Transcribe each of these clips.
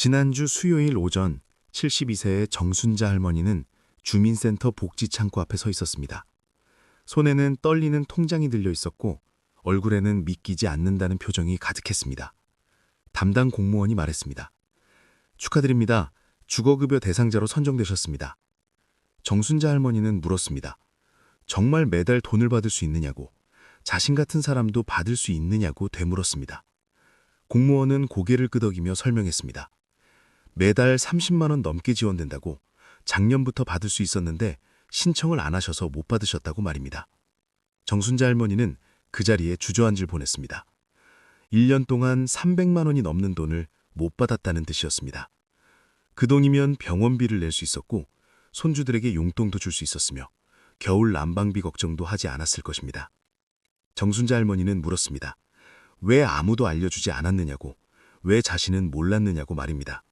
지난주 수요일 오전 72세의 정순자 할머니는 주민센터 복지창고 앞에 서 있었습니다. 손에는 떨리는 통장이 들려 있었고 얼굴에는 믿기지 않는다는 표정이 가득했습니다. 담당 공무원이 말했습니다. 축하드립니다. 주거급여 대상자로 선정되셨습니다. 정순자 할머니는 물었습니다. 정말 매달 돈을 받을 수 있느냐고, 자신 같은 사람도 받을 수 있느냐고 되물었습니다. 공무원은 고개를 끄덕이며 설명했습니다. 매달 30만 원 넘게 지원된다고, 작년부터 받을 수 있었는데 신청을 안 하셔서 못 받으셨다고 말입니다. 정순자 할머니는 그 자리에 주저앉을 뻔했습니다. 1년 동안 300만 원이 넘는 돈을 못 받았다는 뜻이었습니다. 그 돈이면 병원비를 낼 수 있었고 손주들에게 용돈도 줄 수 있었으며 겨울 난방비 걱정도 하지 않았을 것입니다. 정순자 할머니는 물었습니다. 왜 아무도 알려주지 않았느냐고, 왜 자신은 몰랐느냐고 말입니다.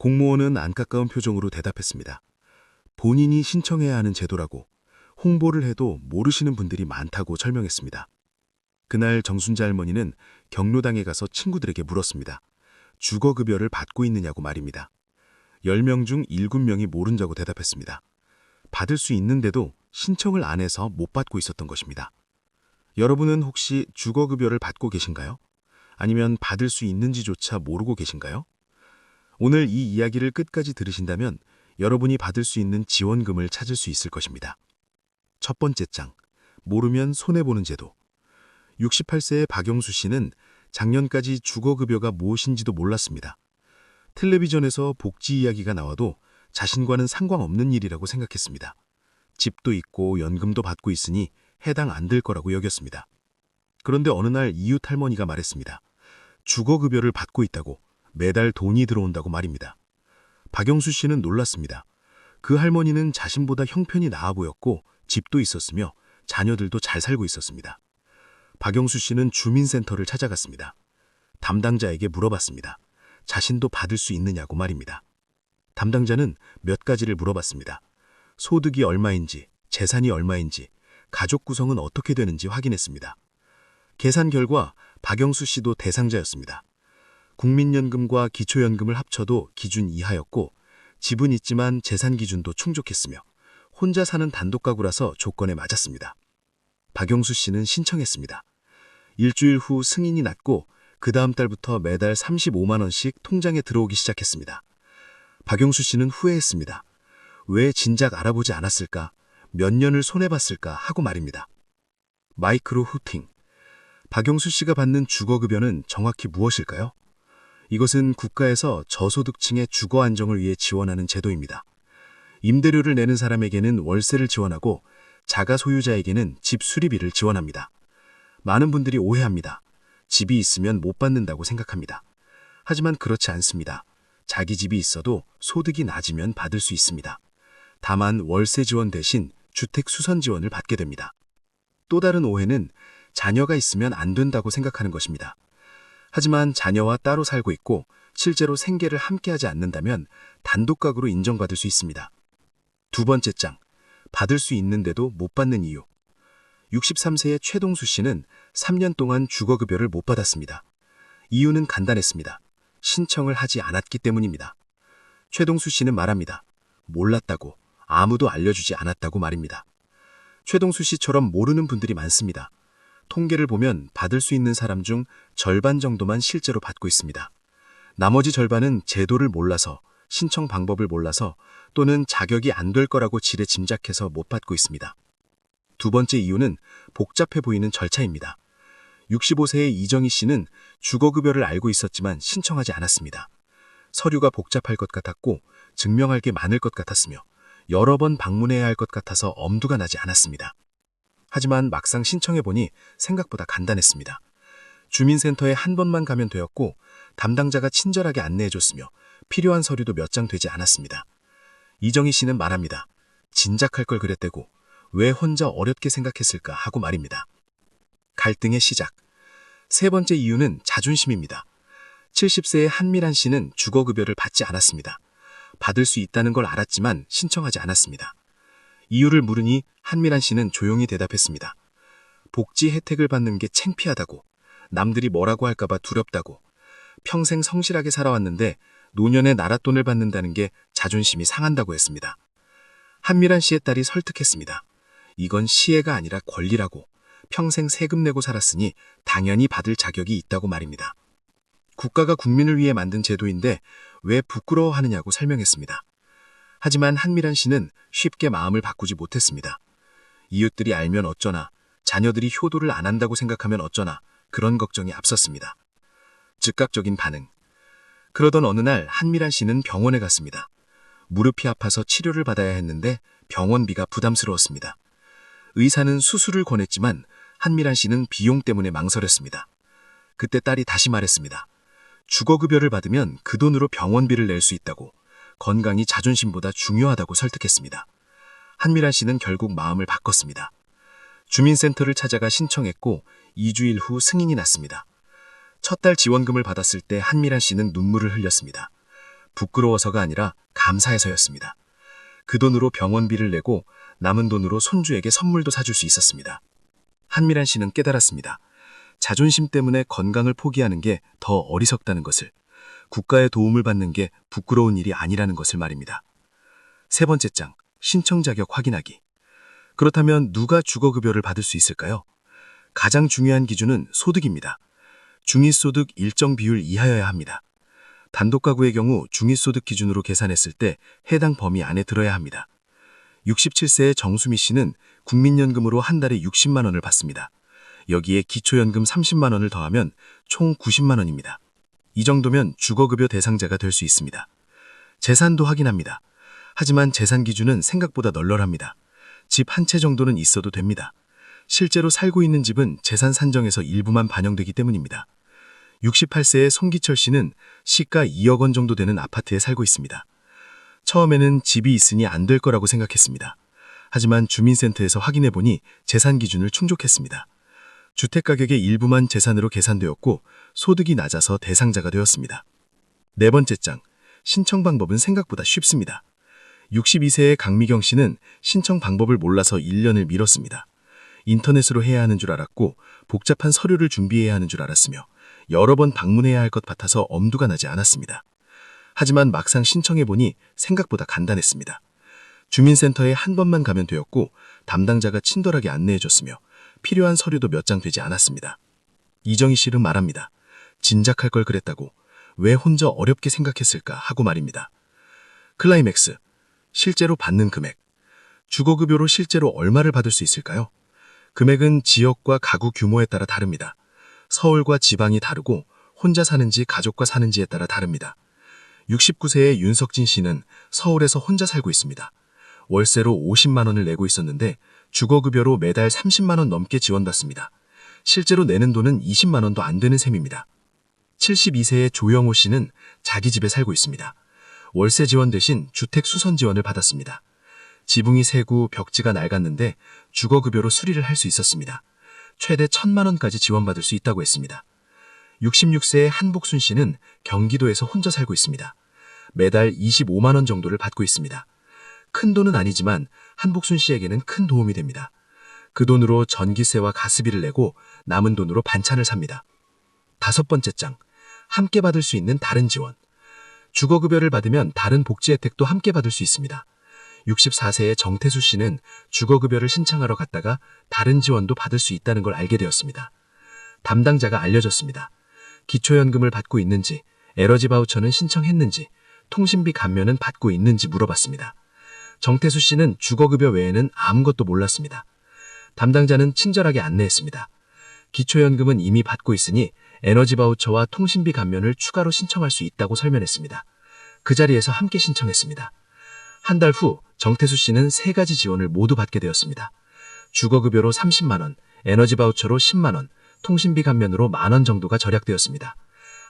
공무원은 안타까운 표정으로 대답했습니다. 본인이 신청해야 하는 제도라고, 홍보를 해도 모르시는 분들이 많다고 설명했습니다. 그날 정순자 할머니는 경로당에 가서 친구들에게 물었습니다. 주거급여를 받고 있느냐고 말입니다. 10명 중 7명이 모른다고 대답했습니다. 받을 수 있는데도 신청을 안 해서 못 받고 있었던 것입니다. 여러분은 혹시 주거급여를 받고 계신가요? 아니면 받을 수 있는지조차 모르고 계신가요? 오늘 이 이야기를 끝까지 들으신다면 여러분이 받을 수 있는 지원금을 찾을 수 있을 것입니다. 첫 번째 장, 모르면 손해보는 제도. 68세의 박영수 씨는 작년까지 주거급여가 무엇인지도 몰랐습니다. 텔레비전에서 복지 이야기가 나와도 자신과는 상관없는 일이라고 생각했습니다. 집도 있고 연금도 받고 있으니 해당 안 될 거라고 여겼습니다. 그런데 어느 날 이웃 할머니가 말했습니다. 주거급여를 받고 있다고, 매달 돈이 들어온다고 말입니다. 박영수 씨는 놀랐습니다. 그 할머니는 자신보다 형편이 나아 보였고 집도 있었으며 자녀들도 잘 살고 있었습니다. 박영수 씨는 주민센터를 찾아갔습니다. 담당자에게 물어봤습니다. 자신도 받을 수 있느냐고 말입니다. 담당자는 몇 가지를 물어봤습니다. 소득이 얼마인지, 재산이 얼마인지, 가족 구성은 어떻게 되는지 확인했습니다. 계산 결과 박영수 씨도 대상자였습니다. 국민연금과 기초연금을 합쳐도 기준 이하였고 집은 있지만 재산 기준도 충족했으며 혼자 사는 단독가구라서 조건에 맞았습니다. 박영수 씨는 신청했습니다. 일주일 후 승인이 났고 그 다음 달부터 매달 35만 원씩 통장에 들어오기 시작했습니다. 박영수 씨는 후회했습니다. 왜 진작 알아보지 않았을까? 몇 년을 손해봤을까? 하고 말입니다. 마이크로 후팅. 박영수 씨가 받는 주거급여는 정확히 무엇일까요? 이것은 국가에서 저소득층의 주거 안정을 위해 지원하는 제도입니다. 임대료를 내는 사람에게는 월세를 지원하고 자가 소유자에게는 집 수리비를 지원합니다. 많은 분들이 오해합니다. 집이 있으면 못 받는다고 생각합니다. 하지만 그렇지 않습니다. 자기 집이 있어도 소득이 낮으면 받을 수 있습니다. 다만 월세 지원 대신 주택 수선 지원을 받게 됩니다. 또 다른 오해는 자녀가 있으면 안 된다고 생각하는 것입니다. 하지만 자녀와 따로 살고 있고 실제로 생계를 함께하지 않는다면 단독가구로 인정받을 수 있습니다. 두 번째 장, 받을 수 있는데도 못 받는 이유. 63세의 최동수 씨는 3년 동안 주거급여를 못 받았습니다. 이유는 간단했습니다. 신청을 하지 않았기 때문입니다. 최동수 씨는 말합니다. 몰랐다고, 아무도 알려주지 않았다고 말입니다. 최동수 씨처럼 모르는 분들이 많습니다. 통계를 보면 받을 수 있는 사람 중 절반 정도만 실제로 받고 있습니다. 나머지 절반은 제도를 몰라서, 신청 방법을 몰라서 또는 자격이 안 될 거라고 지레 짐작해서 못 받고 있습니다. 두 번째 이유는 복잡해 보이는 절차입니다. 65세의 이정희 씨는 주거급여를 알고 있었지만 신청하지 않았습니다. 서류가 복잡할 것 같았고 증명할 게 많을 것 같았으며 여러 번 방문해야 할 것 같아서 엄두가 나지 않았습니다. 하지만 막상 신청해보니 생각보다 간단했습니다. 주민센터에 한 번만 가면 되었고 담당자가 친절하게 안내해줬으며 필요한 서류도 몇 장 되지 않았습니다. 이정희 씨는 말합니다. 진작할 걸 그랬대고 왜 혼자 어렵게 생각했을까 하고 말입니다. 갈등의 시작. 세 번째 이유는 자존심입니다. 70세의 한미란 씨는 주거급여를 받지 않았습니다. 받을 수 있다는 걸 알았지만 신청하지 않았습니다. 이유를 물으니 한미란 씨는 조용히 대답했습니다. 복지 혜택을 받는 게 창피하다고, 남들이 뭐라고 할까봐 두렵다고, 평생 성실하게 살아왔는데 노년에 나랏돈을 받는다는 게 자존심이 상한다고 했습니다. 한미란 씨의 딸이 설득했습니다. 이건 시혜가 아니라 권리라고, 평생 세금 내고 살았으니 당연히 받을 자격이 있다고 말입니다. 국가가 국민을 위해 만든 제도인데 왜 부끄러워하느냐고 설명했습니다. 하지만 한미란 씨는 쉽게 마음을 바꾸지 못했습니다. 이웃들이 알면 어쩌나, 자녀들이 효도를 안 한다고 생각하면 어쩌나, 그런 걱정이 앞섰습니다. 즉각적인 반응. 그러던 어느 날 한미란 씨는 병원에 갔습니다. 무릎이 아파서 치료를 받아야 했는데 병원비가 부담스러웠습니다. 의사는 수술을 권했지만 한미란 씨는 비용 때문에 망설였습니다. 그때 딸이 다시 말했습니다. 주거급여를 받으면 그 돈으로 병원비를 낼 수 있다고, 건강이 자존심보다 중요하다고 설득했습니다. 한미란 씨는 결국 마음을 바꿨습니다. 주민센터를 찾아가 신청했고 2주일 후 승인이 났습니다. 첫 달 지원금을 받았을 때 한미란 씨는 눈물을 흘렸습니다. 부끄러워서가 아니라 감사해서였습니다. 그 돈으로 병원비를 내고 남은 돈으로 손주에게 선물도 사줄 수 있었습니다. 한미란 씨는 깨달았습니다. 자존심 때문에 건강을 포기하는 게 더 어리석다는 것을, 국가의 도움을 받는 게 부끄러운 일이 아니라는 것을 말입니다. 세 번째 장, 신청 자격 확인하기. 그렇다면 누가 주거급여를 받을 수 있을까요? 가장 중요한 기준은 소득입니다. 중위소득 일정 비율 이하여야 합니다. 단독가구의 경우 중위소득 기준으로 계산했을 때 해당 범위 안에 들어야 합니다. 67세의 정수미 씨는 국민연금으로 한 달에 60만 원을 받습니다. 여기에 기초연금 30만 원을 더하면 총 90만 원입니다. 이 정도면 주거급여 대상자가 될 수 있습니다. 재산도 확인합니다. 하지만 재산 기준은 생각보다 널널합니다. 집 한 채 정도는 있어도 됩니다. 실제로 살고 있는 집은 재산 산정에서 일부만 반영되기 때문입니다. 68세의 송기철 씨는 시가 2억 원 정도 되는 아파트에 살고 있습니다. 처음에는 집이 있으니 안 될 거라고 생각했습니다. 하지만 주민센터에서 확인해보니 재산 기준을 충족했습니다. 주택가격의 일부만 재산으로 계산되었고 소득이 낮아서 대상자가 되었습니다. 네 번째 장, 신청 방법은 생각보다 쉽습니다. 62세의 강미경 씨는 신청 방법을 몰라서 1년을 미뤘습니다. 인터넷으로 해야 하는 줄 알았고 복잡한 서류를 준비해야 하는 줄 알았으며 여러 번 방문해야 할 것 같아서 엄두가 나지 않았습니다. 하지만 막상 신청해보니 생각보다 간단했습니다. 주민센터에 한 번만 가면 되었고 담당자가 친절하게 안내해줬으며 필요한 서류도 몇 장 되지 않았습니다. 이정희 씨는 말합니다. 진작할 걸 그랬다고, 왜 혼자 어렵게 생각했을까 하고 말입니다. 클라이맥스, 실제로 받는 금액. 주거급여로 실제로 얼마를 받을 수 있을까요? 금액은 지역과 가구 규모에 따라 다릅니다. 서울과 지방이 다르고 혼자 사는지 가족과 사는지에 따라 다릅니다. 69세의 윤석진 씨는 서울에서 혼자 살고 있습니다. 월세로 50만 원을 내고 있었는데 주거급여로 매달 30만 원 넘게 지원받습니다. 실제로 내는 돈은 20만 원도 안 되는 셈입니다. 72세의 조영호 씨는 자기 집에 살고 있습니다. 월세 지원 대신 주택 수선 지원을 받았습니다. 지붕이 새고 벽지가 낡았는데 주거급여로 수리를 할 수 있었습니다. 최대 1,000만 원까지 지원받을 수 있다고 했습니다. 66세의 한복순 씨는 경기도에서 혼자 살고 있습니다. 매달 25만 원 정도를 받고 있습니다. 큰 돈은 아니지만 한복순 씨에게는 큰 도움이 됩니다. 그 돈으로 전기세와 가스비를 내고 남은 돈으로 반찬을 삽니다. 다섯 번째 장, 함께 받을 수 있는 다른 지원. 주거급여를 받으면 다른 복지 혜택도 함께 받을 수 있습니다. 64세의 정태수 씨는 주거급여를 신청하러 갔다가 다른 지원도 받을 수 있다는 걸 알게 되었습니다. 담당자가 알려줬습니다. 기초연금을 받고 있는지, 에너지 바우처는 신청했는지, 통신비 감면은 받고 있는지 물어봤습니다. 정태수 씨는 주거급여 외에는 아무것도 몰랐습니다. 담당자는 친절하게 안내했습니다. 기초연금은 이미 받고 있으니 에너지 바우처와 통신비 감면을 추가로 신청할 수 있다고 설명했습니다. 그 자리에서 함께 신청했습니다. 한 달 후 정태수 씨는 세 가지 지원을 모두 받게 되었습니다. 주거급여로 30만 원, 에너지 바우처로 10만 원, 통신비 감면으로 1만 원 정도가 절약되었습니다.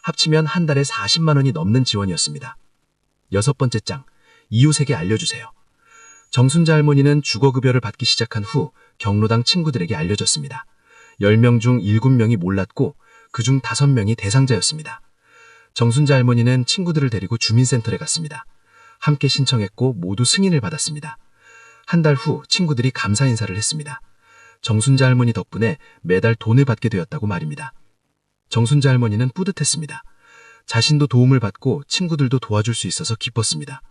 합치면 한 달에 40만 원이 넘는 지원이었습니다. 여섯 번째 장, 이웃에게 알려주세요. 정순자 할머니는 주거급여를 받기 시작한 후 경로당 친구들에게 알려줬습니다. 10명 중 7명이 몰랐고 그중 5명이 대상자였습니다. 정순자 할머니는 친구들을 데리고 주민센터에 갔습니다. 함께 신청했고 모두 승인을 받았습니다. 한 달 후 친구들이 감사 인사를 했습니다. 정순자 할머니 덕분에 매달 돈을 받게 되었다고 말입니다. 정순자 할머니는 뿌듯했습니다. 자신도 도움을 받고 친구들도 도와줄 수 있어서 기뻤습니다.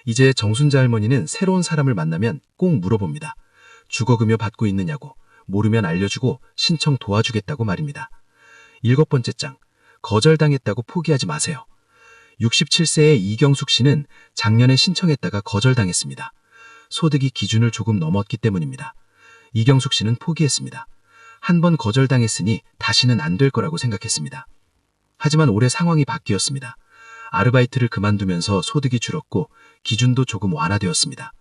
이제 정순자 할머니는 새로운 사람을 만나면 꼭 물어봅니다. 주거급여 받고 있느냐고, 모르면 알려주고 신청 도와주겠다고 말입니다. 7번째 장, 거절당했다고 포기하지 마세요. 67세의 이경숙 씨는 작년에 신청했다가 거절당했습니다. 소득이 기준을 조금 넘었기 때문입니다. 이경숙 씨는 포기했습니다. 한 번 거절당했으니 다시는 안 될 거라고 생각했습니다. 하지만 올해 상황이 바뀌었습니다. 아르바이트를 그만두면서 소득이 줄었고 기준도 조금 완화되었습니다.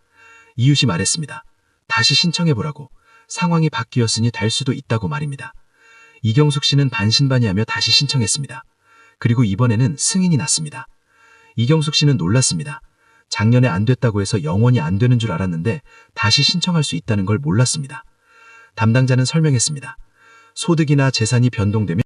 이웃이 말했습니다. 다시 신청해보라고. 상황이 바뀌었으니 될 수도 있다고 말입니다. 이경숙 씨는 반신반의하며 다시 신청했습니다. 그리고 이번에는 승인이 났습니다. 이경숙 씨는 놀랐습니다. 작년에 안 됐다고 해서 영원히 안 되는 줄 알았는데 다시 신청할 수 있다는 걸 몰랐습니다. 담당자는 설명했습니다. 소득이나 재산이 변동되면